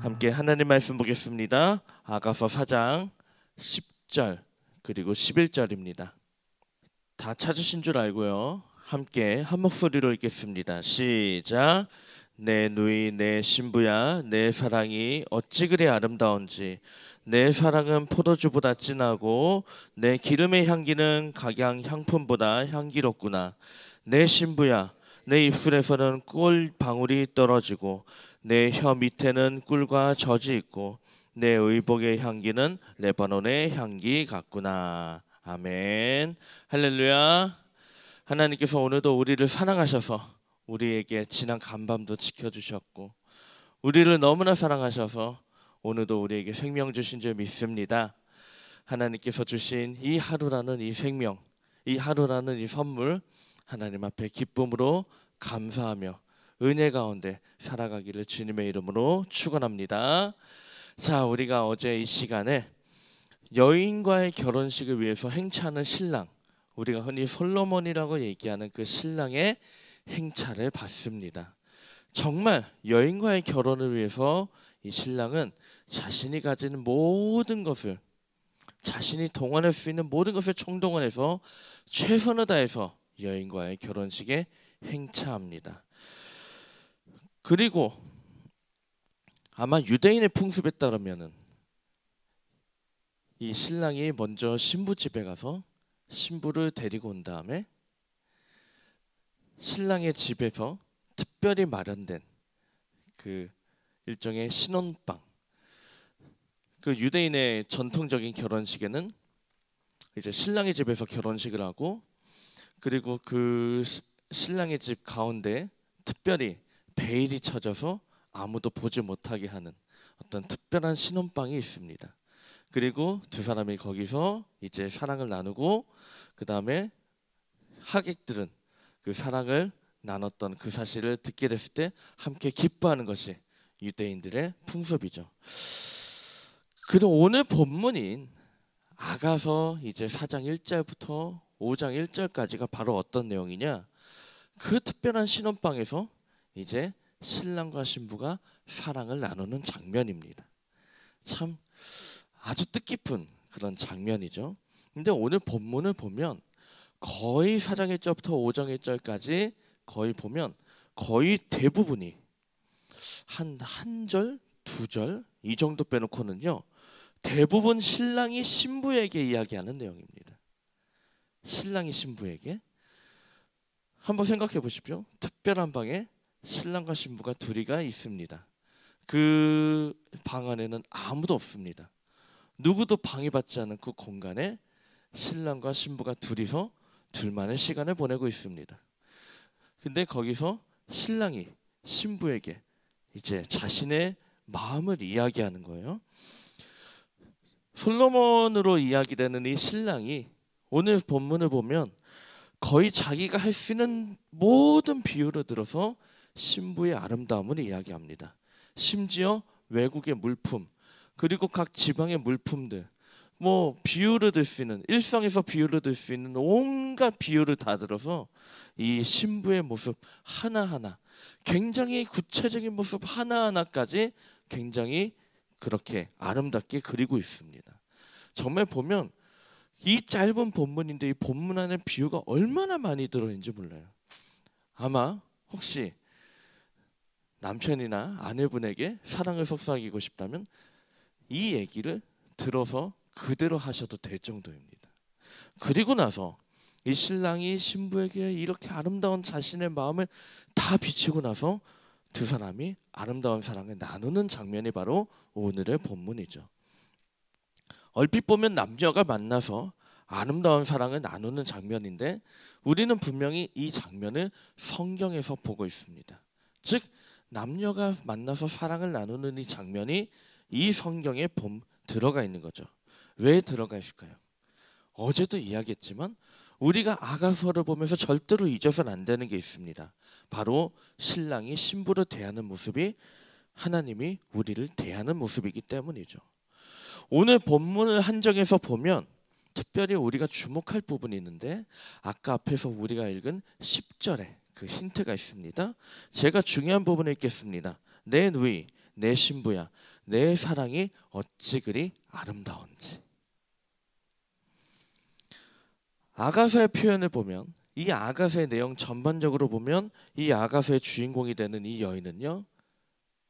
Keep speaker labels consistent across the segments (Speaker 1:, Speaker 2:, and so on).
Speaker 1: 함께 하나님 말씀 보겠습니다. 아가서 4장 10절 그리고 11절입니다. 다 찾으신 줄 알고요. 함께 한 목소리로 읽겠습니다. 시작. 내 누이 내 신부야, 내 사랑이 어찌 그리 아름다운지. 내 사랑은 포도주보다 진하고 내 기름의 향기는 각양 향품보다 향기롭구나. 내 신부야, 내 입술에서는 꿀 방울이 떨어지고 내 혀 밑에는 꿀과 젖이 있고 내 의복의 향기는 레바논의 향기 같구나. 아멘. 할렐루야. 하나님께서 오늘도 우리를 사랑하셔서 우리에게 지난 간밤도 지켜주셨고 우리를 너무나 사랑하셔서 오늘도 우리에게 생명 주신 줄 믿습니다. 하나님께서 주신 이 하루라는 이 생명, 이 하루라는 이 선물 하나님 앞에 기쁨으로 감사하며 은혜 가운데 살아가기를 주님의 이름으로 축원합니다. 자, 우리가 어제 이 시간에 여인과의 결혼식을 위해서 행차하는 신랑, 우리가 흔히 솔로몬이라고 얘기하는 그 신랑의 행차를 봤습니다. 정말 여인과의 결혼을 위해서 이 신랑은 자신이 가진 모든 것을, 자신이 동원할 수 있는 모든 것을 총동원해서 최선을 다해서 여인과의 결혼식에 행차합니다. 그리고 아마 유대인의 풍습에 따르면은 이 신랑이 먼저 신부 집에 가서 신부를 데리고 온 다음에 신랑의 집에서 특별히 마련된 그 일종의 신혼방, 그 유대인의 전통적인 결혼식에는 이제 신랑의 집에서 결혼식을 하고 그리고 그 신랑의 집 가운데 특별히 베일이 쳐져서 아무도 보지 못하게 하는 어떤 특별한 신혼방이 있습니다. 그리고 두 사람이 거기서 이제 사랑을 나누고 그 다음에 하객들은 그 사랑을 나눴던 그 사실을 듣게 됐을 때 함께 기뻐하는 것이 유대인들의 풍습이죠. 그리고 오늘 본문인 아가서 이제 4장 1절부터 5장 1절까지가 바로 어떤 내용이냐? 그 특별한 신혼방에서 이제 신랑과 신부가 사랑을 나누는 장면입니다. 참 아주 뜻깊은 그런 장면이죠. 근데 오늘 본문을 보면 거의 4장 1절부터 5장 1절까지 거의 보면 거의 대부분이 한 절, 두 절 이 정도 빼놓고는요 대부분 신랑이 신부에게 이야기하는 내용입니다. 신랑이 신부에게. 한번 생각해 보십시오. 특별한 방에 신랑과 신부가 둘이가 있습니다. 그 방 안에는 아무도 없습니다. 누구도 방해받지 않은 그 공간에 신랑과 신부가 둘이서 둘만의 시간을 보내고 있습니다. 근데 거기서 신랑이 신부에게 이제 자신의 마음을 이야기하는 거예요. 솔로몬으로 이야기되는 이 신랑이 오늘 본문을 보면 거의 자기가 할 수 있는 모든 비유를 들어서 신부의 아름다움을 이야기합니다. 심지어 외국의 물품 그리고 각 지방의 물품들, 뭐 비유를 들 수 있는, 일상에서 비유를 들 수 있는 온갖 비유를 다 들어서 이 신부의 모습 하나하나, 굉장히 구체적인 모습 하나하나까지 굉장히 그렇게 아름답게 그리고 있습니다. 정말 보면 이 짧은 본문인데 이 본문 안에 비유가 얼마나 많이 들어있는지 몰라요. 아마 혹시 남편이나 아내분에게 사랑을 속삭이고 싶다면 이 얘기를 들어서 그대로 하셔도 될 정도입니다. 그리고 나서 이 신랑이 신부에게 이렇게 아름다운 자신의 마음을 다 비치고 나서 두 사람이 아름다운 사랑을 나누는 장면이 바로 오늘의 본문이죠. 얼핏 보면 남녀가 만나서 아름다운 사랑을 나누는 장면인데 우리는 분명히 이 장면을 성경에서 보고 있습니다. 즉 남녀가 만나서 사랑을 나누는 이 장면이 이 성경에 들어가 있는 거죠. 왜 들어가 있을까요? 어제도 이야기했지만 우리가 아가서를 보면서 절대로 잊어서는 안 되는 게 있습니다. 바로 신랑이 신부를 대하는 모습이 하나님이 우리를 대하는 모습이기 때문이죠. 오늘 본문을 한정해서 보면 특별히 우리가 주목할 부분이 있는데 아까 앞에서 우리가 읽은 10절에 그 힌트가 있습니다. 제가 중요한 부분을 읽겠습니다. 내 누이 내 신부야, 내 사랑이 어찌 그리 아름다운지. 아가서의 표현을 보면, 이 아가서의 내용 전반적으로 보면 이 아가서의 주인공이 되는 이 여인은요,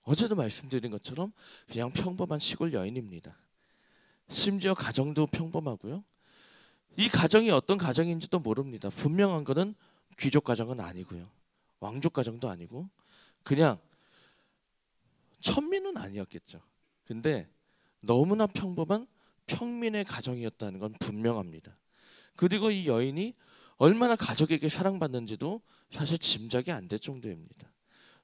Speaker 1: 어제도 말씀드린 것처럼 그냥 평범한 시골 여인입니다. 심지어 가정도 평범하고요. 이 가정이 어떤 가정인지도 모릅니다. 분명한 거는 귀족 가정은 아니고요, 왕족 가정도 아니고 그냥 천민은 아니었겠죠. 근데 너무나 평범한 평민의 가정이었다는 건 분명합니다. 그리고 이 여인이 얼마나 가족에게 사랑받는지도 사실 짐작이 안 될 정도입니다.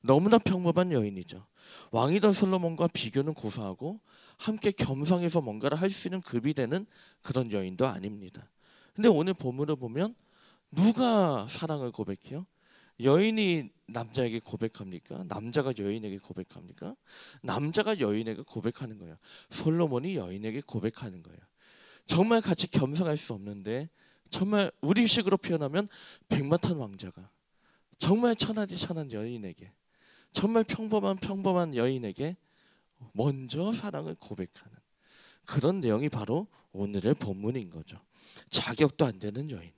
Speaker 1: 너무나 평범한 여인이죠. 왕이던 솔로몬과 비교는 고사하고 함께 겸상해서 뭔가를 할 수 있는 급이 되는 그런 여인도 아닙니다. 근데 오늘 본문을 보면 누가 사랑을 고백해요? 여인이 남자에게 고백합니까? 남자가 여인에게 고백합니까? 남자가 여인에게 고백하는 거예요. 솔로몬이 여인에게 고백하는 거예요. 정말 같이 겸상할 수 없는데, 정말 우리식으로 표현하면 백마탄 왕자가 정말 천하디 천한 여인에게, 정말 평범한 여인에게 먼저 사랑을 고백하는 그런 내용이 바로 오늘의 본문인 거죠. 자격도 안 되는 여인.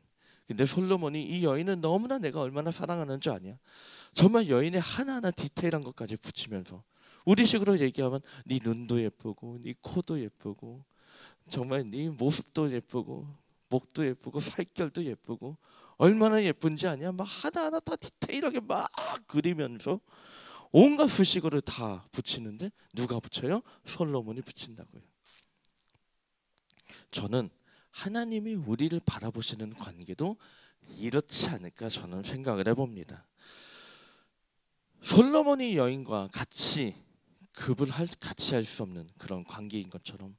Speaker 1: 근데 솔로몬이 이 여인은 너무나 내가 얼마나 사랑하는 줄 아냐, 정말 여인의 하나하나 디테일한 것까지 붙이면서, 우리식으로 얘기하면 네 눈도 예쁘고 네 코도 예쁘고 정말 네 모습도 예쁘고 목도 예쁘고 살결도 예쁘고 얼마나 예쁜지 아냐, 막 하나하나 다 디테일하게 막 그리면서 온갖 수식어를 다 붙이는데 누가 붙여요? 솔로몬이 붙인다고요. 저는 하나님이 우리를 바라보시는 관계도 이렇지 않을까 저는 생각을 해봅니다. 솔로몬이 여인과 같이 급을 같이 할 수 없는 그런 관계인 것처럼,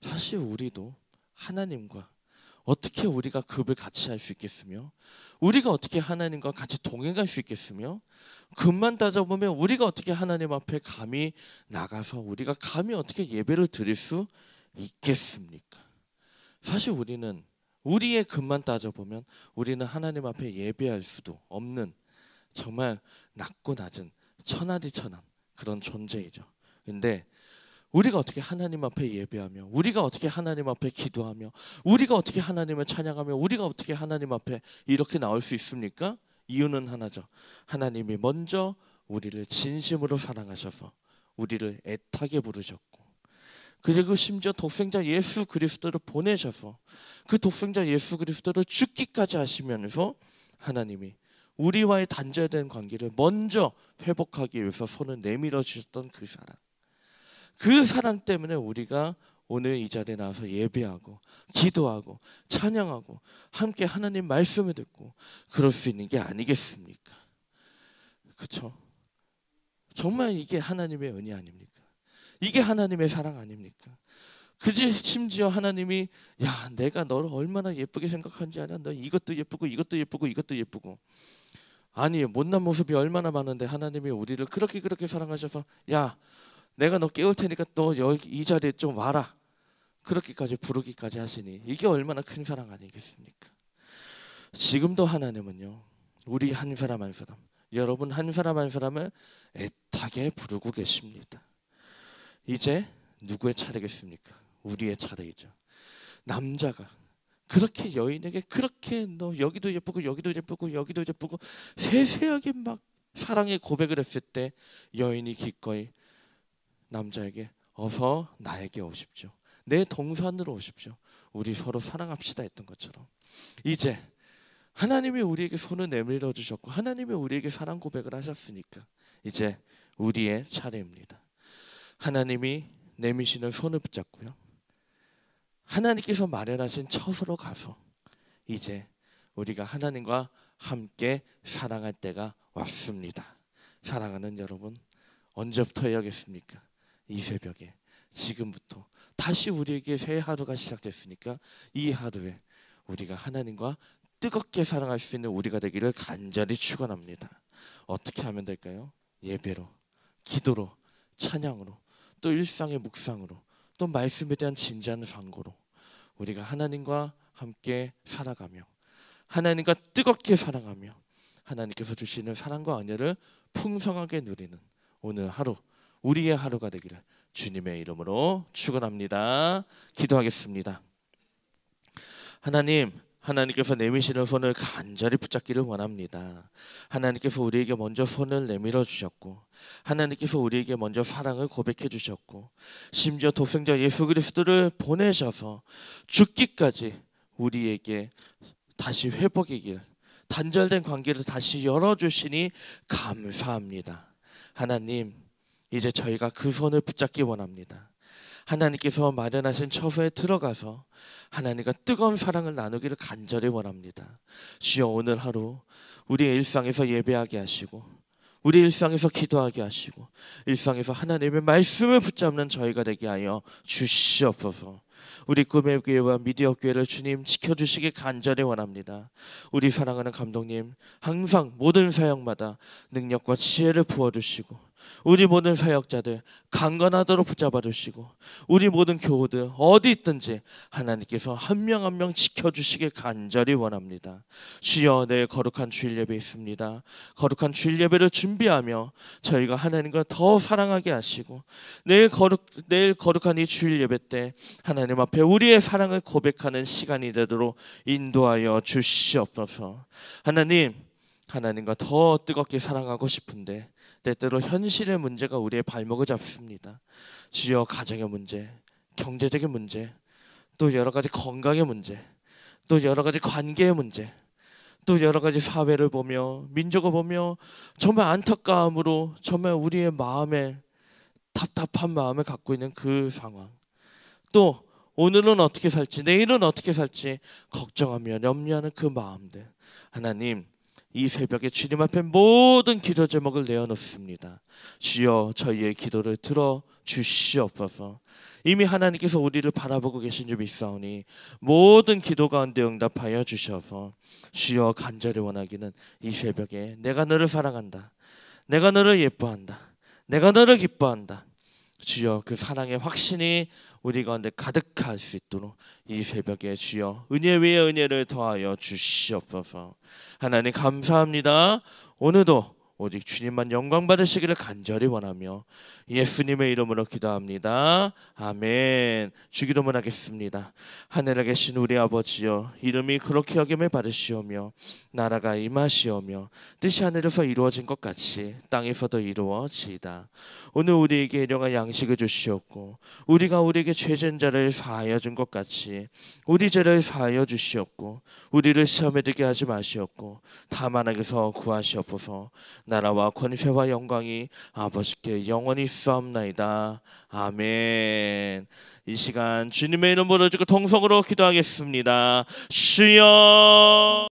Speaker 1: 사실 우리도 하나님과 어떻게 우리가 급을 같이 할 수 있겠으며, 우리가 어떻게 하나님과 같이 동행할 수 있겠으며, 급만 따져보면 우리가 어떻게 하나님 앞에 감히 나가서 우리가 감히 어떻게 예배를 드릴 수 있겠습니까? 사실 우리는 우리의 급만 따져보면 우리는 하나님 앞에 예배할 수도 없는 정말 낮고 낮은 천하디 천한 그런 존재이죠. 근데 우리가 어떻게 하나님 앞에 예배하며, 우리가 어떻게 하나님 앞에 기도하며, 우리가 어떻게 하나님을 찬양하며, 우리가 어떻게 하나님 앞에 이렇게 나올 수 있습니까? 이유는 하나죠. 하나님이 먼저 우리를 진심으로 사랑하셔서 우리를 애타게 부르셨고, 그리고 심지어 독생자 예수 그리스도를 보내셔서 그 독생자 예수 그리스도를 죽기까지 하시면서 하나님이 우리와의 단절된 관계를 먼저 회복하기 위해서 손을 내밀어 주셨던 그 사랑, 그 사랑 때문에 우리가 오늘 이 자리에 나와서 예배하고 기도하고 찬양하고 함께 하나님 말씀을 듣고 그럴 수 있는 게 아니겠습니까? 그렇죠? 정말 이게 하나님의 은혜 아닙니까? 이게 하나님의 사랑 아닙니까? 그지 심지어 하나님이 야, 내가 너를 얼마나 예쁘게 생각하는지 아냐? 너 이것도 예쁘고 이것도 예쁘고 이것도 예쁘고. 아니, 못난 모습이 얼마나 많은데 하나님이 우리를 그렇게 사랑하셔서 야, 내가 너 깨울 테니까 너 여기 이 자리에 좀 와라, 그렇게까지 부르기까지 하시니 이게 얼마나 큰 사랑 아니겠습니까? 지금도 하나님은요, 우리 한 사람 한 사람, 여러분 한 사람 한 사람을 애타게 부르고 계십니다. 이제 누구의 차례겠습니까? 우리의 차례이죠. 남자가 그렇게 여인에게 그렇게 너 여기도 예쁘고 여기도 예쁘고 여기도 예쁘고 세세하게 막 사랑의 고백을 했을 때 여인이 기꺼이 남자에게 어서 나에게 오십시오, 내 동산으로 오십시오, 우리 서로 사랑합시다 했던 것처럼, 이제 하나님이 우리에게 손을 내밀어 주셨고 하나님이 우리에게 사랑 고백을 하셨으니까 이제 우리의 차례입니다. 하나님이 내미시는 손을 붙잡고요, 하나님께서 마련하신 처소로 가서 이제 우리가 하나님과 함께 사랑할 때가 왔습니다. 사랑하는 여러분, 언제부터 해야겠습니까? 이 새벽에, 지금부터 다시 우리에게 새 하루가 시작됐으니까 이 하루에 우리가 하나님과 뜨겁게 사랑할 수 있는 우리가 되기를 간절히 축원합니다. 어떻게 하면 될까요? 예배로, 기도로, 찬양으로, 또 일상의 묵상으로, 또 말씀에 대한 진지한 상고로 우리가 하나님과 함께 살아가며 하나님과 뜨겁게 사랑하며 하나님께서 주시는 사랑과 은혜를 풍성하게 누리는 오늘 하루 우리의 하루가 되기를 주님의 이름으로 축원합니다. 기도하겠습니다. 하나님께서 내미시는 손을 간절히 붙잡기를 원합니다. 하나님께서 우리에게 먼저 손을 내밀어 주셨고, 하나님께서 우리에게 먼저 사랑을 고백해 주셨고, 심지어 독생자 예수 그리스도를 보내셔서 죽기까지 우리에게 다시 회복의 길, 단절된 관계를 다시 열어주시니 감사합니다. 하나님, 이제 저희가 그 손을 붙잡기 원합니다. 하나님께서 마련하신 처소에 들어가서 하나님과 뜨거운 사랑을 나누기를 간절히 원합니다. 주여, 오늘 하루 우리의 일상에서 예배하게 하시고, 우리 일상에서 기도하게 하시고, 일상에서 하나님의 말씀을 붙잡는 저희가 되게 하여 주시옵소서. 우리 꿈의 교회와 미디어 교회를 주님 지켜주시기 간절히 원합니다. 우리 사랑하는 감독님, 항상 모든 사역마다 능력과 지혜를 부어주시고, 우리 모든 사역자들 강건하도록 붙잡아 주시고, 우리 모든 교우들 어디 있든지 하나님께서 한 명 한 명 지켜주시길 간절히 원합니다. 주여, 내일 거룩한 주일 예배 있습니다. 거룩한 주일 예배를 준비하며 저희가 하나님과 더 사랑하게 하시고, 내일 거룩한 이 주일 예배 때 하나님 앞에 우리의 사랑을 고백하는 시간이 되도록 인도하여 주시옵소서. 하나님과 더 뜨겁게 사랑하고 싶은데 때때로 현실의 문제가 우리의 발목을 잡습니다. 주여, 가정의 문제, 경제적인 문제, 또 여러 가지 건강의 문제, 또 여러 가지 관계의 문제, 또 여러 가지 사회를 보며 민족을 보며 정말 안타까움으로 정말 우리의 마음에 답답한 마음을 갖고 있는 그 상황, 또 오늘은 어떻게 살지, 내일은 어떻게 살지 걱정하며 염려하는 그 마음들, 하나님, 이 새벽에 주님 앞에 모든 기도 제목을 내어놓습니다. 주여, 저희의 기도를 들어 주시옵소서. 이미 하나님께서 우리를 바라보고 계신 줄 믿사오니 모든 기도 가운데 응답하여 주셔서 주여, 간절히 원하기는 이 새벽에 내가 너를 사랑한다, 내가 너를 예뻐한다, 내가 너를 기뻐한다. 주여, 그 사랑의 확신이 우리 가운데 가득할 수 있도록 이 새벽에 주여 은혜 위에 은혜를 더하여 주시옵소서. 하나님 감사합니다. 오늘도 오직 주님만 영광 받으시기를 간절히 원하며 예수님의 이름으로 기도합니다. 아멘. 주기도문 하겠습니다. 하늘에 계신 우리 아버지여, 이름이 그렇게 여김을 받으시오며 나라가 임하시오며 뜻이 하늘에서 이루어진 것 같이 땅에서도 이루어지이다. 오늘 우리에게 일용할 양식을 주시옵고, 우리가 우리에게 죄진 자를 사하여 준 것 같이 우리 죄를 사하여 주시옵고, 우리를 시험에 들게 하지 마시옵고 다만 악에서 구하시옵소서. 나라와 권세와 영광이 아버지께 영원히 있사옵나이다. 아멘. 이 시간 주님의 이름 부르짖고 통성으로 기도하겠습니다. 주여.